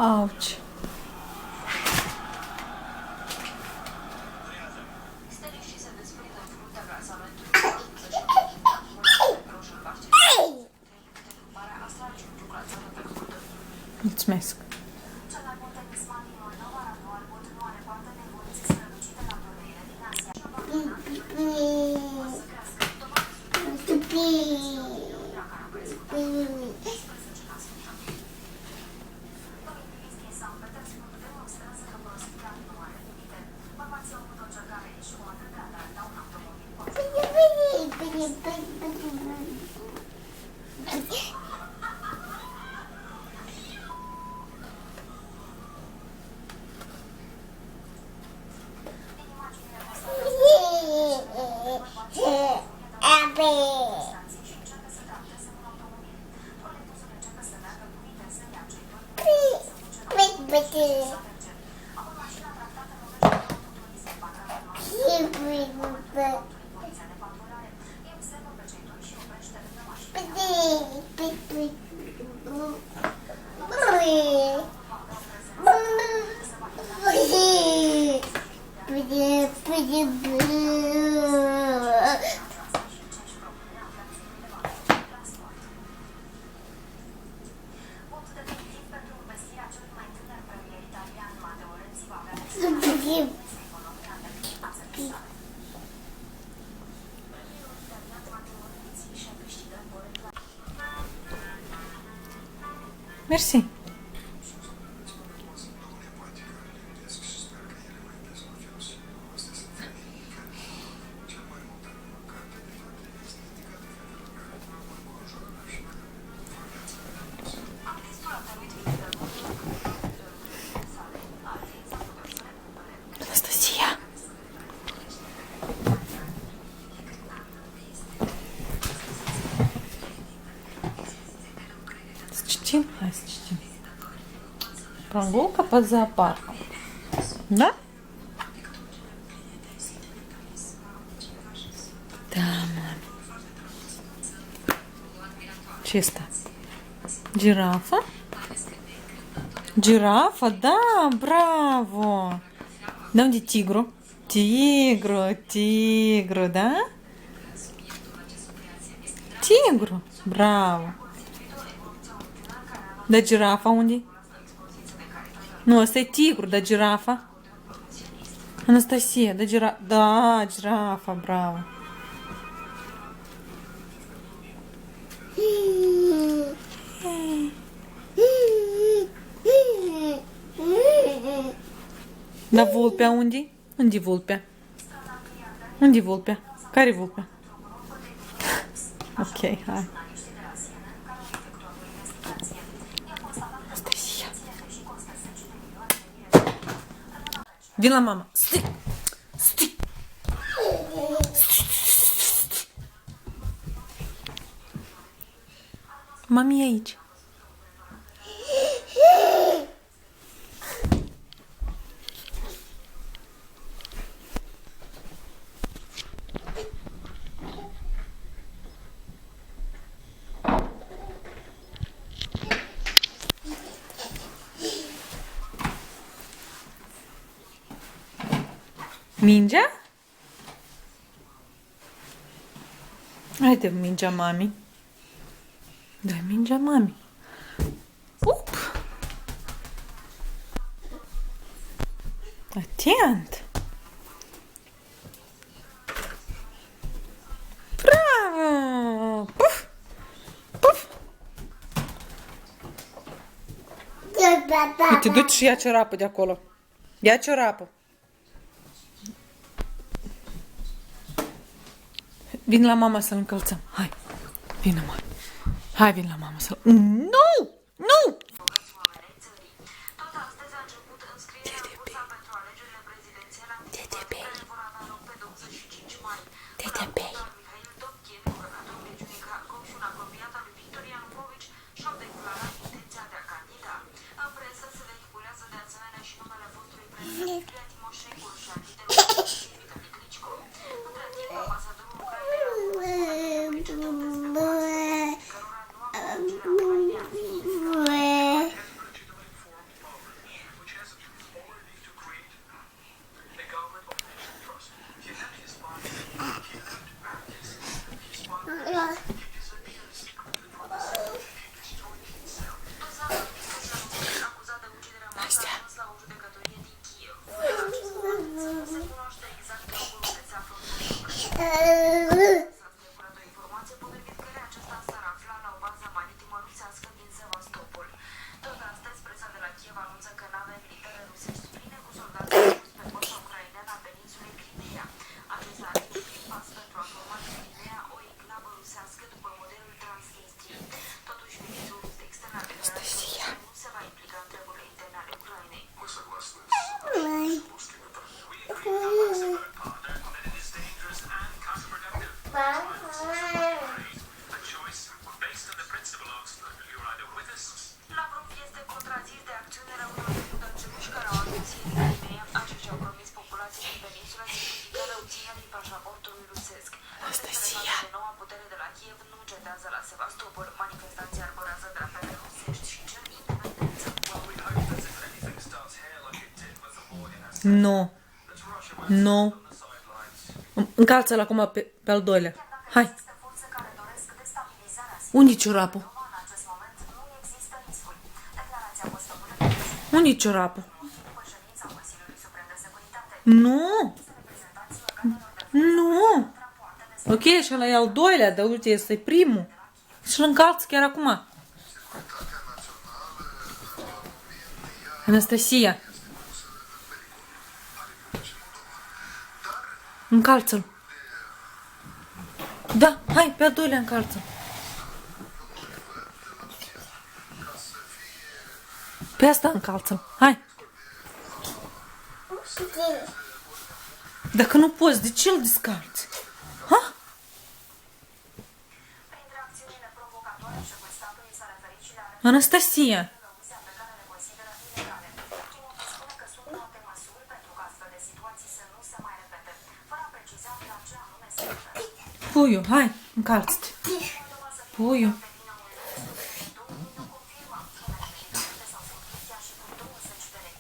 Auci. Mulțumesc. Mersi. Anastasia. Să citim? Hai să citim. Прогулка по зоопарку. Да? Да, мам. Чисто. Жирафа? Жирафа, да, браво. Да, где тигру? Тигру, да? Тигру, браво. Да, жирафа unde? Nu, ăsta e tigru, dar girafa? Anastasia, da, girafa, bravo. Da, vulpea unde? Unde-i vulpea? Unde-i vulpea? Care-i vulpea? Ok, hai. Vin la mama. Stai! Stai! Mami e aici. Mingea? Haide, mingea mami. Dai mingea mami. Up! Atent! Bravo! Puf! Puf! Uite, du-te și ia ciorapă de acolo. Ia ciorapă. Vin la mama să-l încălțăm. Hai, vină, mă. Hai, vin la mama să-l... Nu! Nu! procedează la Sevastopol. Manifestanții arborează drapele rusești și cer independență. Nu. Nu. Încalță-l acum pe al doilea. Hai. Există forțe care doresc destabilizarea Unde-i ciorapul? situației. În acest moment nu există riscuri. Declarația a fost făcută Unde-i ciorapul? după ședința Consiliului Suprem de Securitate. Nu. Reprezentanții organelor de Nu. Ok, și ăla e al doilea, dar uite, este primul. Și-l încalță chiar acum. Anastasia. Încalță-l. Da, hai, pe al doilea încalță. Pe asta încalță-l. Hai. Dacă nu poți, de ce îl descarți? Ha? Printre acțiunile provocatoare, șeful statului s-a referit și la Anastasia. Răuzea pe care le consideră ilegale. Putin spune că sunt luate măsuri pentru ca astfel de situații să nu se mai repete, fără a preciza la ce anume se referă. Puiu, hai, încalță-te. Puiu. Nu confirmă unele medicamente s-au scris chiar și cu 20 de lei.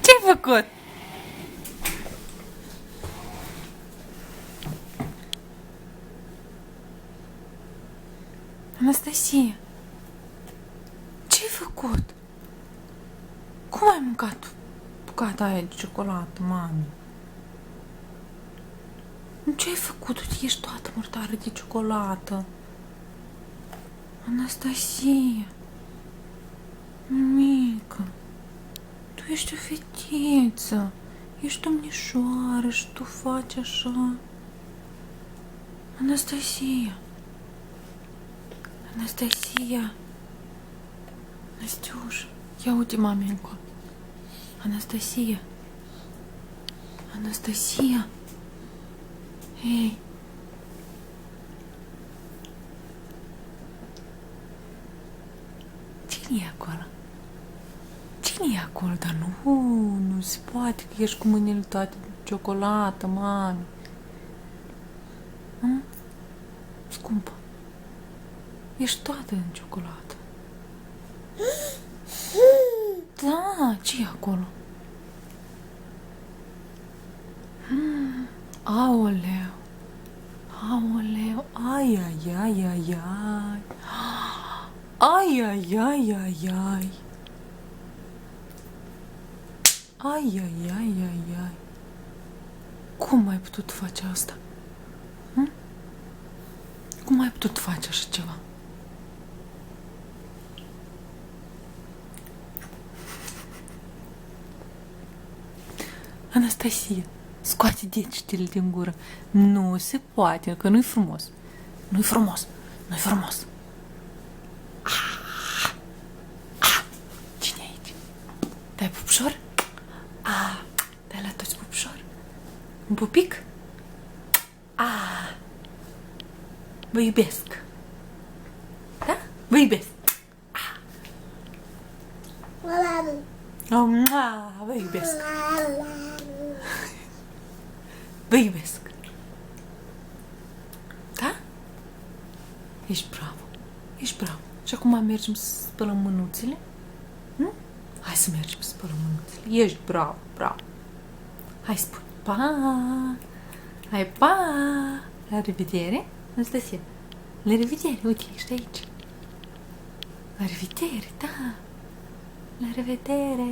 Ce-ai făcut? Anastasia, ce-ai făcut? Cum ai mâncat bucata aia de ciocolată, mami? Ce-ai făcut? Uite, ești toată murdară de ciocolată. Anastasia, mică, tu ești o fetiță, ești domnișoară și tu faci așa. Anastasia, Anastasia, Настюш, ia uite mami încolo. Anastasia, Anastasia, hei. Cine e acolo? Cine e acolo? Dar nu se poate că ești cu mâinile toate de ciocolată, mami. Scumpă. Ești toată în ciocolată. Da, ce e acolo? Aoleu. Aoleu. Ai, ai, ai, ai, ai. Ai, ai, ai, ai, ai. Ai, ai, ai, ai, ai. Cum ai putut face asta? Cum ai putut face așa ceva? Anastasia, scoate degetele din gură. Nu se poate, că nu-i frumos. Nu-i frumos. Nu-i frumos. Cine e aici? Dai pupșor? Dai la toți pupșor. Un pupic? Vă iubesc. Da? Vă iubesc. Vă iubesc. Vă iubesc. Da? Ești bravo. Ești bravo. Și acum mergem să spălăm mânuțele? Hai să mergem să spălăm mânuțele. Ești bravo, bravo. Hai spune. Pa! Hai, pa! La revedere, Anastasia. La revedere, uite, ești aici. La revedere, da. La revedere.